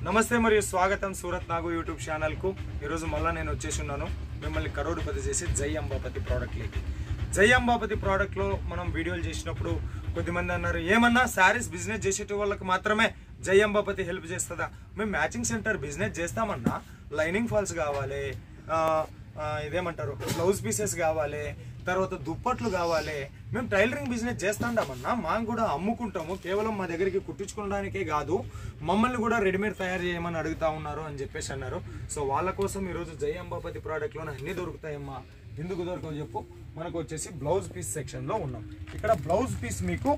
నమస్తే మరియు స్వాగతం సూరత్ నాగు యూట్యూబ్ ఛానల్కు. ఈరోజు మళ్ళీ నేను వచ్చేసి ఉన్నాను మిమ్మల్ని కరోడుపతి చేసి జై అంబాపతి ప్రోడక్ట్లోకి. జై అంబాపతి ప్రోడక్ట్లో మనం వీడియోలు చేసినప్పుడు కొద్దిమంది అన్నారు, ఏమన్నా శారీస్ బిజినెస్ చేసేట వాళ్ళకి మాత్రమే జై అంబాపతి హెల్ప్ చేస్తుందా? మేము మ్యాచింగ్ సెంటర్ బిజినెస్ చేస్తామన్నా లైనింగ్ ఫాల్స్ కావాలి, ఇదేమంటారు బ్లౌజ్ పీసెస్ కావాలి, తర్వాత దుప్పట్లు కావాలి. మేము టైలరింగ్ బిజినెస్ చేస్తాండామన్నా, మాకు కూడా అమ్ముకుంటాము. కేవలం మా దగ్గరికి కుట్టించుకోవడానికే కాదు, మమ్మల్ని కూడా రెడీమేడ్ తయారు చేయమని అడుగుతా ఉన్నారు అని చెప్పేసి అన్నారు. సో వాళ్ళ కోసం ఈరోజు జై అంబాపతి ప్రోడక్ట్లోనే అన్నీ దొరుకుతాయమ్మా. ఎందుకు దొరకవు చెప్పు? మనకు వచ్చేసి బ్లౌజ్ పీస్ సెక్షన్లో ఉన్నాం. ఇక్కడ బ్లౌజ్ పీస్ మీకు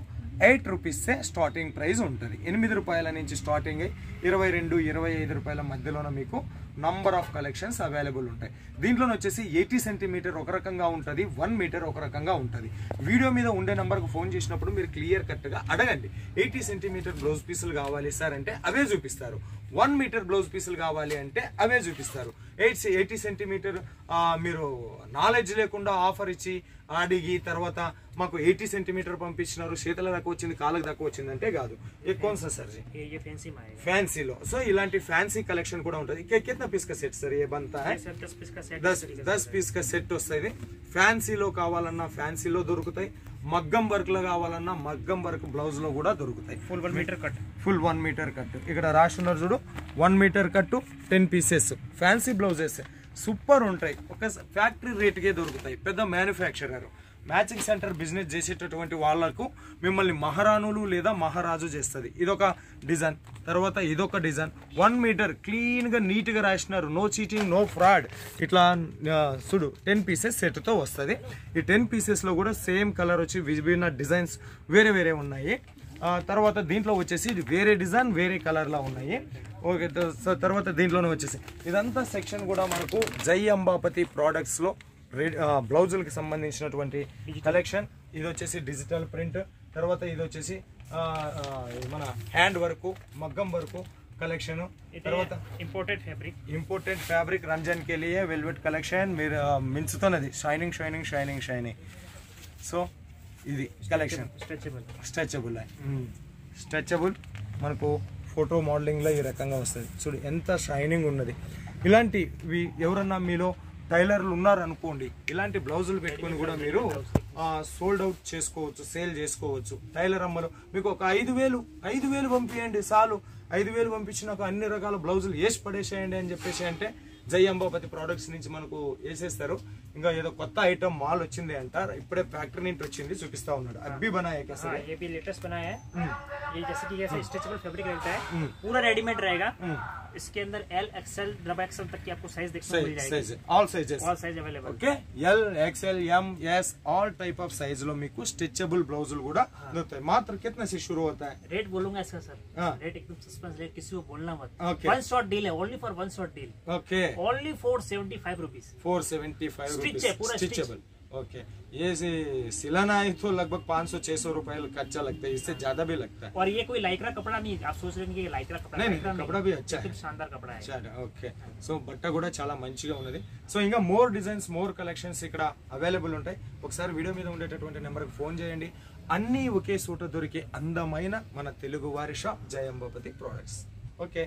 8 రూపీసే స్టార్టింగ్ ప్రైస్ ఉంటుంది. 8 రూపాయల నుంచి స్టార్టింగ్ అయ్యి 22-25 రూపాయల మధ్యలోనే మీకు నంబర్ ఆఫ్ కలెక్షన్స్ అవైలబుల్ ఉంటాయి. దీంట్లో వచ్చేసి 80 సెంటీమీటర్ ఒక రకంగా ఉంటుంది, 1 మీటర్ ఒక రకంగా ఉంటుంది. వీడియో మీద ఉండే నెంబర్కు ఫోన్ చేసినప్పుడు మీరు క్లియర్ కట్గా అడగండి, 80 సెంటీమీటర్ బ్లౌజ్ పీసులు కావాలి సార్ అంటే అవే చూపిస్తారు, 1 మీటర్ బ్లౌజ్ పీసులు కావాలి అంటే అవే చూపిస్తారు. 80 సెంటీమీటర్ మీరు నాలెడ్జ్ లేకుండా ఆఫర్ ఇచ్చి అడిగి తర్వాత మాకు 80 సెంటీమీటర్ పంపించినారు, చేతుల దాకా వచ్చింది కాళ్ళకు దాకా వచ్చింది అంటే కాదు. ఎక్కువ సార్ ఫ్యాన్సీలో. సో ఇలాంటి ఫ్యాన్సీ కలెక్షన్ కూడా ఉంటుంది. కిतना పీస్ కా సెట్ సార్? ఏ బంతా 10 పీస్ కా సెట్ వస్తుంది. ఫ్యాన్సీలో కావాలన్నా ఫ్యాన్సీలో దొరుకుతాయి, మగ్గం వర్క్ లో కావాలన్నా మగ్గం వర్క్ బ్లౌజ్ లో కూడా దొరుకుతాయి. ఫుల్ 1 మీటర్ కట్ ఇక్కడ రాస్తున్నారు చూడు, 1 మీటర్ కట్టు 10 పీసెస్ ఫ్యాన్సీ బ్లౌజెస్ సూపర్ ఉంటాయి. ఒక ఫ్యాక్టరీ రేటుకే దొరుకుతాయి. పెద్ద మ్యానుఫ్యాక్చరర్ మ్యాచింగ్ సెంటర్ బిజినెస్ చేసేటటువంటి వాళ్లకు మిమ్మల్ని మహారాణులు లేదా మహారాజు చేస్తుంది. ఇదొక డిజైన్, తర్వాత ఇదొక డిజైన్. 1 మీటర్ క్లీన్గా నీట్గా రాసినారు, నో చీటింగ్ నో ఫ్రాడ్. ఇట్లా చూడు 10 పీసెస్ సెట్తో వస్తుంది. ఈ 10 పీసెస్లో కూడా సేమ్ కలర్ వచ్చి విభిన్న డిజైన్స్ వేరే వేరే ఉన్నాయి. తర్వాత దీంట్లో వచ్చేసి వేరే డిజైన్ వేరే కలర్లో ఉన్నాయి. ఓకే, తర్వాత దీంట్లోనే వచ్చేసి ఇదంతా సెక్షన్ కూడా మనకు జై అంబాపతి ప్రోడక్ట్స్లో బ్లౌజులకి సంబంధించినటువంటి కలెక్షన్. ఇది వచ్చేసి డిజిటల్ ప్రింట్, తర్వాత ఇది వచ్చేసి మన హ్యాండ్ వర్క్ మగ్గం వర్క్ కలెక్షన్, తర్వాత ఇంపోర్టెడ్ ఫ్యాబ్రిక్ రంజాన్ కే లియే వెల్వెట్ కలెక్షన్. మీరు మించుతున్నది shining shining shining shining. So ఇది కలెక్షన్ స్ట్రెచబుల్ మనకు ఫోటో మోడలింగ్లో ఈ రకంగా వస్తుంది. చూడు ఎంత షైనింగ్ ఉన్నది. ఇలాంటివి ఎవరన్నా మీలో టైలర్లు ఉన్నారనుకోండి, ఇలాంటి బ్లౌజులు పెట్టుకొని కూడా మీరు సోల్డ్ అవుట్ చేసుకోవచ్చు, సేల్ చేసుకోవచ్చు. టైలర్ అమ్మలు మీకు ఒక 5,000 పంపించండి చాలు. 5,000 పంపించినాక అన్ని రకాల బ్లౌజులు వేసి పడేసేయండి అని చెప్పేసి అంటే జై అంబాపతి ప్రోడక్ట్స్ నుంచి మనకు వేసేస్తారు. ఇంకా ఏదో కొత్త ఐటమ్ మాల్ వచ్చింది అంట, ఇప్పుడే ఫ్యాక్టరీ నుంచి వచ్చింది, చూపిస్తా ఉన్నాడు. అబ్బి बनाया कैसे? ये भी लेटेस्ट बनाया है। ये जैसे कि ऐसे स्ट्रेचेबल फैब्रिक रहता है, पूरा रेडीमेड रहेगा। इसके अंदर L, XL, XXL तक की आपको साइज देखने को मिल जाएगी। All size available. Okay, L, XL, M, S all type of size లో మీకు స్ట్రెచబుల్ బ్లౌజులు కూడా దొరుకుతాయి. మాత్ర कितने से शुरू होता है? रेट बोलूंगा इसका सर, रेट एकदम सस्पेंस रेट, किसी को बोलना मत। Okay. वन शॉट डील है, only for one shot deal. Okay, only 475 rupees. 475 stitch है, पूरा स्ट्रेचेबल। ओके, ये सिलाना है तो लगभग 500-600 रुपए खर्चा लगता है, इससे ज्यादा भी लगता है। और ये कोई लाइक्रा कपड़ा नहीं, आप सोच रहे हैं कि ये लाइक्रा कपड़ा नहीं, कपड़ा भी अच्छा है, शानदार कपड़ा है। ఓకే, సో బట్ట కూడా చాలా మంచిగా ఉన్నది. సో ఇంకా మోర్ డిజైన్స్ మోర్ కలెక్షన్స్ ఇక్కడ అవైలబుల్ ఉంటాయి. ఒకసారి వీడియో మీద ఉండేటటువంటి నెంబర్కి ఫోన్ చేయండి. అన్నీ ఒకే చోట దొరికే అందమైన మన తెలుగు వారి షాప్ జై అంబాపతి ప్రోడక్ట్స్. ఓకే.